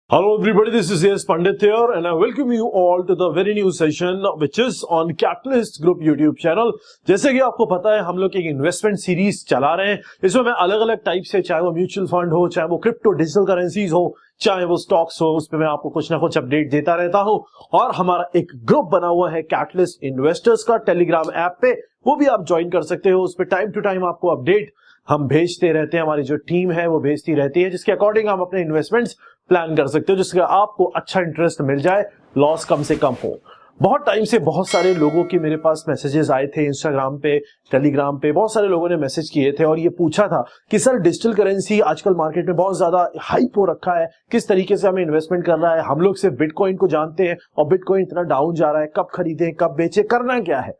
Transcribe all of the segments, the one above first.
Hello everybody, this is Yes Pandit here and I welcome you all to the very new session which is on Catalyst Group YouTube channel। जैसे कि आपको पता है हम लोग एक इन्वेस्टमेंट सीरीज चला रहे हैं। इसमें मैं अलग अलग टाइप से, चाहे वो म्यूचुअल फंड हो, चाहे वो क्रिप्टो डिजिटल करेंसीज हो, चाहे वो स्टॉक्स हो, उस पर मैं आपको कुछ ना कुछ अपडेट देता रहता हूं। और हमारा एक ग्रुप बना हुआ है कैटलिस्ट इन्वेस्टर्स का टेलीग्राम ऐप पे, वो भी आप ज्वाइन कर सकते हो। उस पर टाइम टू टाइम आपको अपडेट हम भेजते रहते हैं, हमारी जो टीम है वो भेजती रहती है, जिसके अकॉर्डिंग हम अपने इन्वेस्टमेंट्स प्लान कर सकते हो, जिसका आपको अच्छा इंटरेस्ट मिल जाए, लॉस कम से कम हो। बहुत टाइम से बहुत सारे लोगों के मेरे पास मैसेजेस आए थे इंस्टाग्राम पे, टेलीग्राम पे, बहुत सारे लोगों ने मैसेज किए थे और ये पूछा था कि सर डिजिटल करेंसी आजकल मार्केट में बहुत ज्यादा हाइप हो रखा है, किस तरीके से हमें इन्वेस्टमेंट करना है। हम लोग सिर्फ बिटकॉइन को जानते हैं और बिटकॉइन इतना डाउन जा रहा है, कब खरीदें कब बेचें, करना क्या है।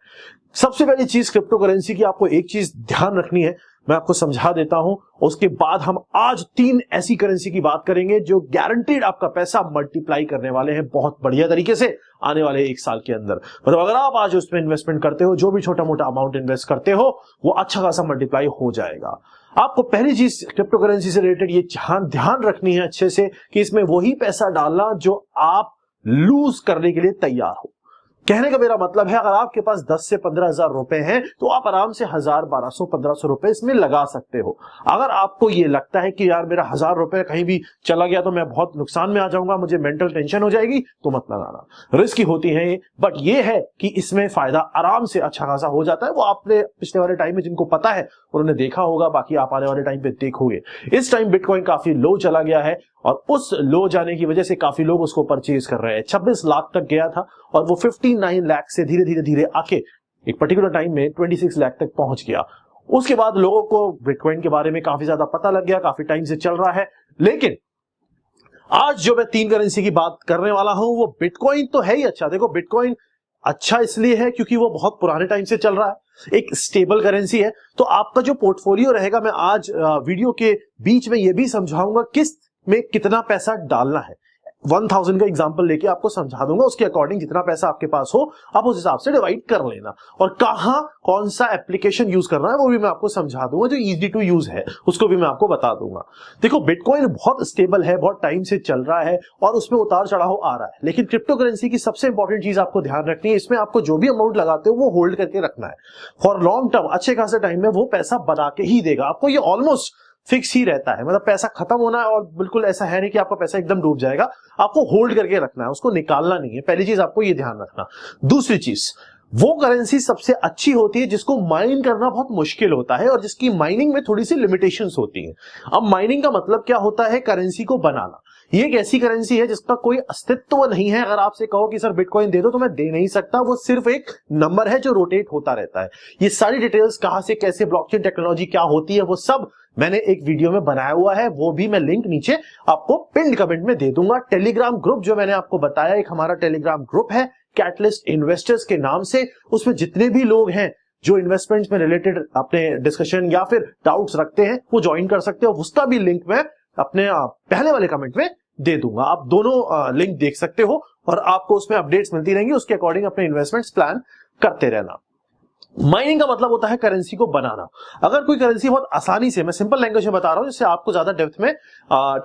सबसे पहली चीज क्रिप्टो करेंसी की आपको एक चीज ध्यान रखनी है, मैं आपको समझा देता हूं। उसके बाद हम आज 3 ऐसी करेंसी की बात करेंगे जो गारंटीड आपका पैसा मल्टीप्लाई करने वाले हैं बहुत बढ़िया तरीके से आने वाले 1 साल के अंदर। मतलब अगर आप आज उसमें इन्वेस्टमेंट करते हो, जो भी छोटा मोटा अमाउंट इन्वेस्ट करते हो, वो अच्छा खासा मल्टीप्लाई हो जाएगा। आपको पहली चीज क्रिप्टो करेंसी से रिलेटेड ये ध्यान रखनी है अच्छे से कि इसमें वही पैसा डालना जो आप लूज करने के लिए तैयार हो। कहने का मेरा मतलब है, अगर आपके पास 10 से 15 हजार रुपए हैं तो आप आराम से 1000, 1200, 1500 रुपए इसमें लगा सकते हो। अगर आपको ये लगता है कि यार मेरा 1000 रुपए कहीं भी चला गया तो मैं बहुत नुकसान में आ जाऊंगा, मुझे मेंटल टेंशन हो जाएगी, तो मत लगाना। रिस्की होती है ये, बट ये है कि इसमें फायदा आराम से अच्छा खासा हो जाता है। वो आपने पिछले वाले टाइम में जिनको पता है उन्होंने देखा होगा, बाकी आप आने वाले टाइम पे देखोगे। इस टाइम बिटकॉइन काफी लो चला गया है और उस लो जाने की वजह से काफी लोग उसको परचेज कर रहे हैं। 26 लाख तक गया था और वो 59 लाख से धीरे धीरे धीरे आके एक पर्टिकुलर टाइम में 26 लाख तक पहुंच गया। उसके बाद लोगों को बिटकॉइन के बारे में काफी ज्यादा पता लग गया, काफी टाइम से चल रहा है। लेकिन आज जो मैं 3 करेंसी की बात करने वाला हूं वो बिटकॉइन तो है ही अच्छा। देखो बिटकॉइन अच्छा इसलिए है क्योंकि वो बहुत पुराने टाइम से चल रहा है, एक स्टेबल करेंसी है। तो आपका जो पोर्टफोलियो रहेगा, मैं आज वीडियो के बीच में ये भी समझाऊंगा किस में कितना पैसा डालना है। 1000 का एग्जांपल लेके आपको समझा दूंगा, उसके अकॉर्डिंग जितना पैसा आपके पास हो आप उस हिसाब से डिवाइड कर लेना। और कहां कौन सा एप्लीकेशन यूज करना है वो भी मैं आपको समझा दूंगा, जो इजी टू यूज है उसको भी मैं आपको बता दूंगा। देखो बिटकॉइन बहुत स्टेबल है, बहुत टाइम से चल रहा है और उसमें उतार चढ़ाव आ रहा है। लेकिन क्रिप्टो करेंसी की सबसे इंपॉर्टेंट चीज आपको ध्यान रखनी है, इसमें आपको जो भी अमाउंट लगाते हो वो होल्ड करके रखना है फॉर लॉन्ग टर्म। अच्छे खासे टाइम में वो पैसा बना के ही देगा आपको, ये ऑलमोस्ट फिक्स ही रहता है। मतलब पैसा खत्म होना है और बिल्कुल ऐसा है नहीं कि आपका पैसा एकदम डूब जाएगा, आपको होल्ड करके रखना है, उसको निकालना नहीं है। पहली चीज आपको ये ध्यान रखना। दूसरी चीज, वो करेंसी सबसे अच्छी होती है जिसको माइन करना बहुत मुश्किल होता है और जिसकी माइनिंग में थोड़ी सी लिमिटेशंस होती हैं। अब माइनिंग का मतलब क्या होता है? करेंसी को बनाना। ये एक ऐसी करेंसी है जिसका कोई अस्तित्व नहीं है। अगर आपसे कहो कि सर बिटकॉइन दे दो, तो मैं दे नहीं सकता। वो सिर्फ एक नंबर है जो रोटेट होता रहता है। ये सारी डिटेल्स कहां से कैसे, ब्लॉकचेन टेक्नोलॉजी क्या होती है, वो सब मैंने एक वीडियो में बनाया हुआ है, वो भी मैं लिंक नीचे आपको पिन कमेंट में दे दूंगा। टेलीग्राम ग्रुप जो मैंने आपको बताया, एक हमारा टेलीग्राम ग्रुप है कैटलिस्ट इन्वेस्टर्स के नाम से। उसमें जितने भी लोग हैं जो इन्वेस्टमेंट्स में रिलेटेड अपने डिस्कशन या फिर डाउट्स रखते हैं वो ज्वाइन कर सकते हो। उसका भी लिंक मैं अपने पहले वाले कमेंट में दे दूंगा। आप दोनों लिंक देख सकते हो और आपको उसमें अपडेट्स मिलती रहेंगी, उसके अकॉर्डिंग अपने इन्वेस्टमेंट्स प्लान करते रहना। माइनिंग का मतलब होता है करेंसी को बनाना। अगर कोई करेंसी बहुत आसानी से, मैं सिंपल लैंग्वेज में बता रहा हूं जिससे आपको ज्यादा डेप्थ में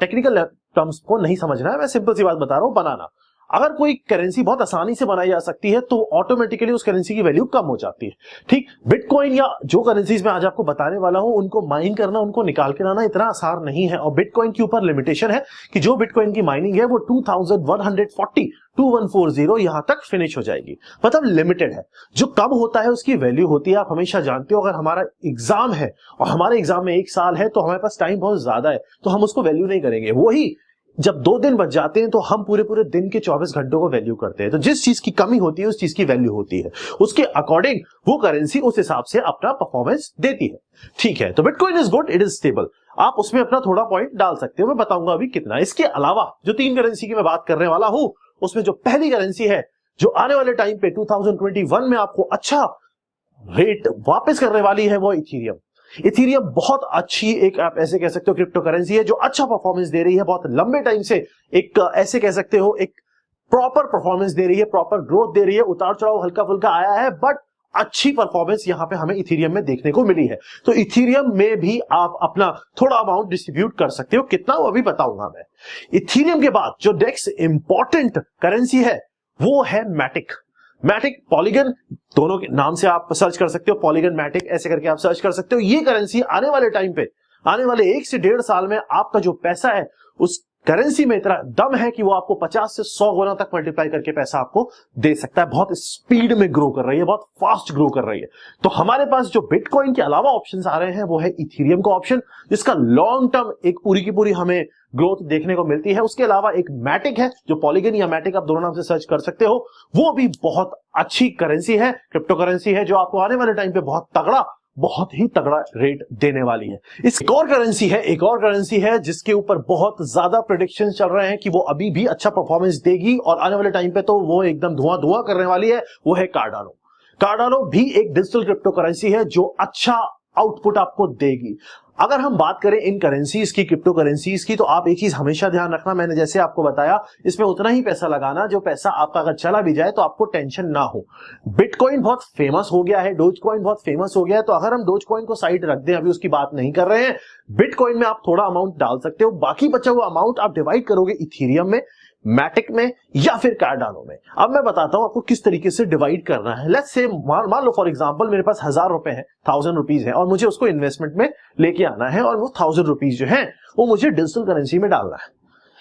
टेक्निकल टर्म्स को नहीं समझना है, मैं सिंपल सी बात बता रहा हूं, बनाना। अगर कोई करेंसी बहुत आसानी से बनाई जा सकती है तो ऑटोमेटिकली उस करेंसी की वैल्यू कम हो जाती है। ठीक, बिटकॉइन या जो करेंसीज मैं आज आपको बताने वाला हूं उनको माइन करना, उनको निकाल के लाना इतना आसान नहीं है। और बिटकॉइन के ऊपर लिमिटेशन है कि जो बिटकॉइन की माइनिंग है वो 2140 यहां तक फिनिश हो जाएगी, मतलब लिमिटेड है। जो कम होता है उसकी वैल्यू होती है। आप हमेशा जानते हो अगर हमारा एग्जाम है और हमारे एग्जाम में 1 साल है तो हमारे पास टाइम बहुत ज्यादा है, तो हम उसको वैल्यू नहीं करेंगे। वही जब 2 दिन बच जाते हैं तो हम पूरे दिन के 24 घंटों को वैल्यू करते हैं। तो जिस चीज की कमी होती है उस चीज की वैल्यू होती है, उसके अकॉर्डिंग वो करेंसी उस हिसाब से अपना परफॉर्मेंस देती है। ठीक है, तो bitcoin is good, it is stable. आप उसमें अपना थोड़ा पॉइंट डाल सकते हो, मैं बताऊंगा अभी कितना। इसके अलावा जो 3 करेंसी की मैं बात करने वाला हूं उसमें जो पहली करेंसी है जो आने वाले टाइम पे 2021 में आपको अच्छा रेट वापस करने वाली है वो इथेरियम। इथेरियम बहुत अच्छी एक, आप ऐसे कह सकते हो, क्रिप्टो करेंसी है जो अच्छा परफॉर्मेंस दे रही है। बहुत लंबे टाइम से एक, ऐसे कह सकते हो, एक प्रॉपर परफॉर्मेंस दे रही है, प्रॉपर ग्रोथ दे रही है। उतार चढ़ाव हल्का फुल्का आया है बट अच्छी परफॉर्मेंस यहां पे हमें इथेरियम में देखने को मिली है। तो इथेरियम में भी आप अपना थोड़ा अमाउंट डिस्ट्रीब्यूट कर सकते हो, कितना वो अभी बताऊंगा मैं। इथेरियम के बाद जो नेक्स्ट इंपॉर्टेंट करेंसी है वो है मैटिक। मैटिक, पॉलीगन, दोनों के नाम से आप सर्च कर सकते हो, पॉलीगन, मैटिक ऐसे करके आप सर्च कर सकते हो। ये करेंसी आने वाले टाइम पे, आने वाले 1 से 1.5 साल में आपका जो पैसा है उस करेंसी में इतना दम है कि वो आपको 50 से 100 गुना तक मल्टीप्लाई करके पैसा आपको दे सकता है। बहुत स्पीड में ग्रो कर रही है, बहुत फास्ट ग्रो कर रही है। तो हमारे पास जो बिटकॉइन के अलावा ऑप्शंस आ रहे हैं वो है इथेरियम का ऑप्शन, जिसका लॉन्ग टर्म एक पूरी की पूरी हमें ग्रोथ देखने को मिलती है। उसके अलावा एक मैटिक है, जो पॉलीगन या मैटिक आप दोनों नाम से सर्च कर सकते हो, वो भी बहुत अच्छी करेंसी है, क्रिप्टो करेंसी है, जो आपको आने वाले टाइम पे बहुत ही तगड़ा रेट देने वाली है। एक और करेंसी है जिसके ऊपर बहुत ज्यादा प्रेडिक्शन चल रहे हैं कि वो अभी भी अच्छा परफॉर्मेंस देगी और आने वाले टाइम पे तो वो एकदम धुआं करने वाली है, वो है कार्डानो। कार्डानो भी एक डिजिटल क्रिप्टो करेंसी है जो अच्छा आउटपुट आपको देगी। अगर हम बात करें इन करेंसीज की, क्रिप्टो करेंसीज की, तो आप एक चीज हमेशा ध्यान रखना, मैंने जैसे आपको बताया, इसमें उतना ही पैसा लगाना जो पैसा आपका अगर चला भी जाए तो आपको टेंशन ना हो। बिटकॉइन बहुत फेमस हो गया है, डोजकॉइन बहुत फेमस हो गया है, तो अगर हम डोजकॉइन को साइड रख दें, अभी उसकी बात नहीं कर रहे हैं, बिटकॉइन में आप थोड़ा अमाउंट डाल सकते हो, बाकी बचा हुआ अमाउंट आप डिवाइड करोगे इथेरियम में, मैटिक में या फिर कार्डानो में। अब मैं बताता हूं आपको किस तरीके से डिवाइड करना है। लेट्स से मान लो फॉर एग्जांपल मेरे पास 1000 रुपए है, 1000 रुपीज है, और मुझे उसको इन्वेस्टमेंट में लेके आना है, और वो 1000 रुपीज जो है वो मुझे डिजिटल करेंसी में डालना है।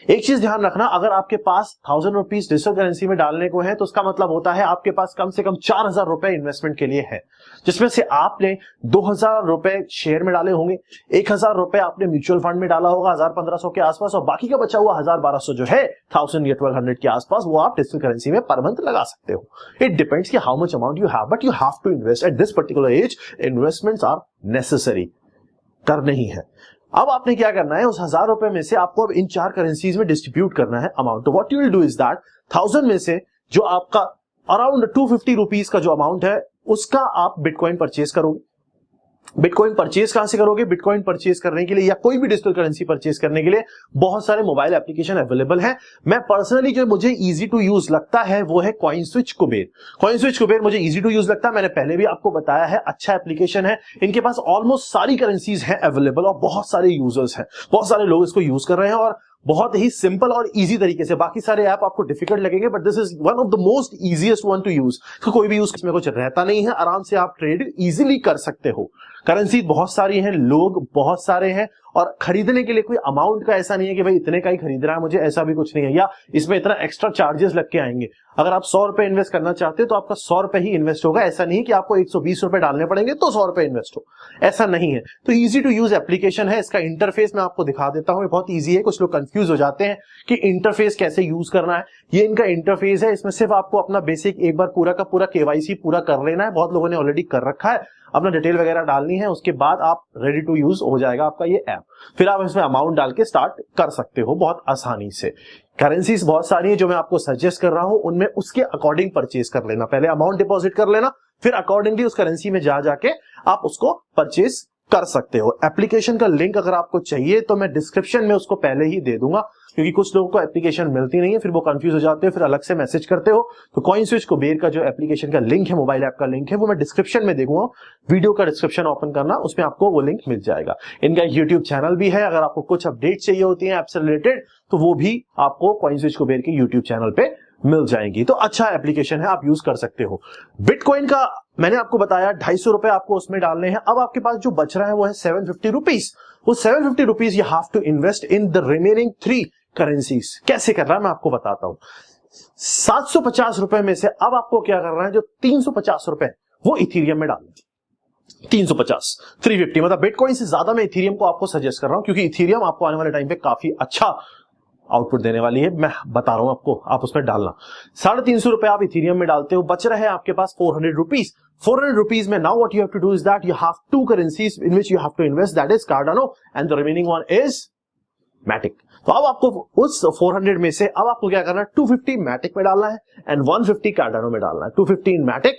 एक चीज ध्यान रखना, अगर आपके पास 1000 रुपीज डिजिटल करेंसी में डालने को है तो उसका मतलब होता है आपके पास कम से कम 4000 रुपए इन्वेस्टमेंट के लिए है, जिसमें से आपने 2000 रुपए शेयर में डाले होंगे, 1000 रुपए आपने म्यूचुअल फंड में डाला होगा 1500 के आसपास, और बाकी का बचा हुआ 1200 जो है 1000 या 1200 के आसपास, वो आप डिजिटल करेंसी में पर मंथ लगा सकते हो। इट डिपेंड्स कि how much amount you have, but you have to invest at this particular age. Investments are necessary, करने ही है। अब आपने क्या करना है, उस 1000 रुपए में से आपको अब इन 4 करेंसीज में डिस्ट्रीब्यूट करना है अमाउंट। तो what you will do is that 1000 में से जो आपका अराउंड 250 रुपीज का जो अमाउंट है उसका आप बिटकॉइन परचेज करोगे। बिटकॉइन परचेज कहां से करोगे? बिटकॉइन परचेज करने के लिए या कोई भी डिजिटल करेंसी परचेज करने के लिए बहुत सारे मोबाइल एप्लीकेशन अवेलेबल हैं। मैं पर्सनली जो मुझे इजी टू यूज लगता है वो है कॉइनस्विच कुबेर। कॉइनस्विच कुबेर मुझे इजी टू यूज लगता है, मैंने पहले भी आपको बताया है, अच्छा एप्लीकेशन है। इनके पास ऑलमोस्ट सारी करेंसीज हैं अवेलेबल और बहुत सारे यूजर्स हैं, बहुत सारे लोग इसको यूज कर रहे हैं और बहुत ही सिंपल और इजी तरीके से। बाकी सारे ऐप आपको डिफिकल्ट लगेंगे but this is one of the most easiest one two use. तो कोई भी यूज इसमें कुछ रहता नहीं है, आराम से आप ट्रेड इजीली कर सकते हो। करेंसी बहुत सारी हैं, लोग बहुत सारे हैं और खरीदने के लिए कोई अमाउंट का ऐसा नहीं है कि भाई इतने का ही खरीद रहा है मुझे, ऐसा भी कुछ नहीं है, या इसमें इतना एक्स्ट्रा चार्जेस लग के आएंगे। अगर आप 100 रुपए इन्वेस्ट करना चाहते हो तो आपका 100 रुपए ही इन्वेस्ट होगा, ऐसा नहीं कि आपको 120 रुपए डालने पड़ेंगे तो 100 रुपए इन्वेस्ट हो, ऐसा नहीं है। तो इजी टू यूज एप्लीकेशन है। इसका इंटरफेस मैं आपको दिखा देता हूं, बहुत ईजी है। कुछ लोग कंफ्यूज हो जाते हैं कि इंटरफेस कैसे यूज करना है। ये इनका इंटरफेस है, इसमें सिर्फ आपको अपना बेसिक एक बार पूरा का पूरा केवाईसी पूरा कर लेना है। बहुत लोगों ने ऑलरेडी कर रखा है, अपना डिटेल वगैरह डालनी है, उसके बाद आप रेडी टू यूज हो जाएगा आपका ये ऐप। फिर आप इसमें अमाउंट डाल के स्टार्ट कर सकते हो बहुत आसानी से। करेंसीज बहुत सारी है जो मैं आपको सजेस्ट कर रहा हूं, उनमें उसके अकॉर्डिंग परचेज कर लेना। पहले अमाउंट डिपॉजिट कर लेना, फिर अकॉर्डिंगली उस करेंसी में जाके आप उसको परचेज कर सकते हो। एप्लीकेशन का लिंक अगर आपको चाहिए तो मैं डिस्क्रिप्शन में उसको पहले ही दे दूंगा, क्योंकि कुछ लोगों को एप्लीकेशन मिलती नहीं है, फिर वो कंफ्यूज हो जाते हैं, फिर अलग से मैसेज करते हो। तो कॉइनस्विच कुबेर का जो एप्लीकेशन का लिंक है, मोबाइल ऐप का लिंक है, वो मैं डिस्क्रिप्शन में देखूंगा। वीडियो का डिस्क्रिप्शन ओपन करना, उसमें आपको वो लिंक मिल जाएगा। इनका यूट्यूब चैनल भी है, अगर आपको कुछ अपडेट चाहिए होती है ऐप से रिलेटेड तो वो भी आपको कॉइनस्विच कुबेर के यूट्यूब चैनल पे मिल जाएंगी। तो अच्छा एप्लीकेशन है, आप यूज कर सकते हो। बिटकॉइन का मैंने आपको बताया 250 रुपए आपको उसमें डालने हैं। अब आपके पास जो बच रहा है वो है 750 रुपीज। वो 750 rupees you have to invest in the remaining 3 currencies. कैसे करना है मैं आपको बताता हूं। 750 रुपए में से अब आपको क्या करना है, जो 350 रुपए वो इथेरियम में डालना है। 350, 350, मतलब बिटकॉइन से ज्यादा मैं इथेरियम को आपको सजेस्ट कर रहा हूं, क्योंकि इथेरियम आपको आने वाले टाइम पे काफी अच्छा आउटपुट देने वाली है। मैं बता रहा हूं आपको, आप उसमें डालना। 350 रुपए आप इथेरियम में डालते हो, बच रहे हैं आपके पास 400 रुपीज। 400 रुपीज में now what you have to do is that you have 2 currencies in which you have to invest, that is Cardano and the remaining one is Matic. तो अब आपको उस 400 में से अब आपको क्या करना है, 250 मैटिक में डालना है एंड 150 कार्डानो में डालना है। 250 इन मैटिक,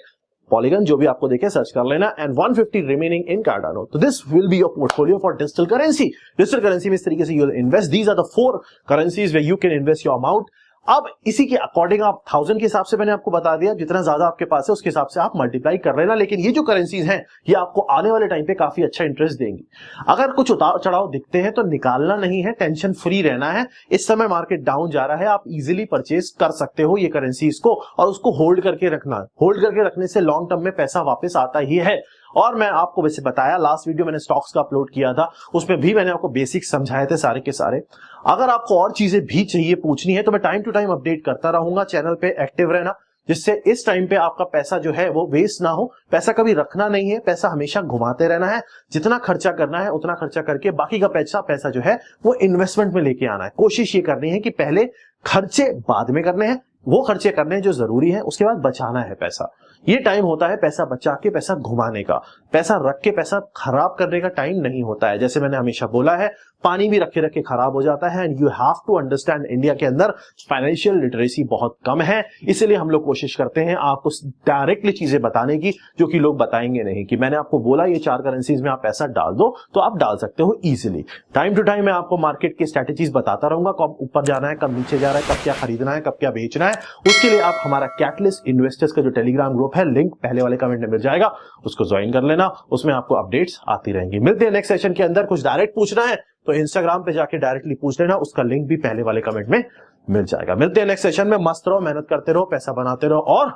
पॉलीगन जो भी आपको देखे सर्च कर लेना, एंड 150 रिमेनिंग इन कार्डानो। तो this will be your portfolio for digital currency. Digital currency में इस तरीके से you will invest. These are the 4 currencies where you can invest your amount. अब इसी के अकॉर्डिंग आप 1000 के हिसाब से मैंने आपको बता दिया, जितना ज्यादा आपके पास है उसके हिसाब से आप मल्टीप्लाई कर लेना। लेकिन ये जो करेंसीज हैं ये आपको आने वाले टाइम पे काफी अच्छा इंटरेस्ट देंगी। अगर कुछ उतार चढ़ाव दिखते हैं तो निकालना नहीं है, टेंशन फ्री रहना है। इस समय मार्केट डाउन जा रहा है, आप इजीली परचेज कर सकते हो ये करेंसीज को और उसको होल्ड करके रखना। होल्ड करके रखने से लॉन्ग टर्म में पैसा वापस आता ही है। और मैं आपको वैसे बताया, लास्ट वीडियो मैंने स्टॉक्स का अपलोड किया था, उसमें भी मैंने आपको बेसिक्स समझाए थे सारे के सारे। अगर आपको और चीजें भी चाहिए पूछनी है तो मैं टाइम टू टाइम अपडेट करता रहूंगा। चैनल पे एक्टिव रहना, जिससे इस टाइम पे आपका पैसा जो है वो वेस्ट ना हो। पैसा कभी रखना नहीं है, पैसा हमेशा घुमाते रहना है। जितना खर्चा करना है उतना खर्चा करके बाकी का पैसा जो है वो इन्वेस्टमेंट में लेके आना है। कोशिश ये करनी है कि पहले खर्चे बाद में करने हैं, वो खर्चे करने हैं जो जरूरी है, उसके बाद बचाना है पैसा। ये टाइम होता है पैसा बचा के पैसा घुमाने का। पैसा रख के पैसा खराब करने का टाइम नहीं होता है। जैसे मैंने हमेशा बोला है, पानी भी रखे रखे खराब हो जाता है। And you have to understand, India के अंदर फाइनेंशियल लिटरेसी बहुत कम है। इसलिए हम लोग कोशिश करते हैं आपको डायरेक्टली चीजें बताने की जो कि लोग बताएंगे नहीं। कि मैंने आपको बोला ये 4 करेंसीज में आप पैसा डाल दो तो आप डाल सकते हो इजीली। टाइम टू टाइम मैं आपको मार्केट की स्ट्रेटेजीज बताता रहूंगा, कब ऊपर जाना है, कब नीचे जा रहा है, कब क्या खरीदना है, कब क्या बेचना है। उसके लिए आप हमारा कैटलिस्ट इन्वेस्टर्स का जो टेलीग्राम ग्रुप है, लिंक पहले वाले कमेंट में मिल जाएगा, उसको ज्वाइन कर लेना। उसमें आपको अपडेट्स आती रहेंगी। मिलते हैं नेक्स्ट सेशन के अंदर। कुछ डायरेक्ट पूछना है तो इंस्टाग्राम पे जाके डायरेक्टली पूछ लेना, उसका लिंक भी पहले वाले कमेंट में मिल जाएगा। मिलते हैं नेक्स्ट सेशन में। मस्त रहो, मेहनत करते रहो, पैसा बनाते रहो और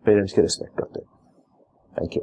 पेरेंट्स की रिस्पेक्ट करते रहो। Thank you.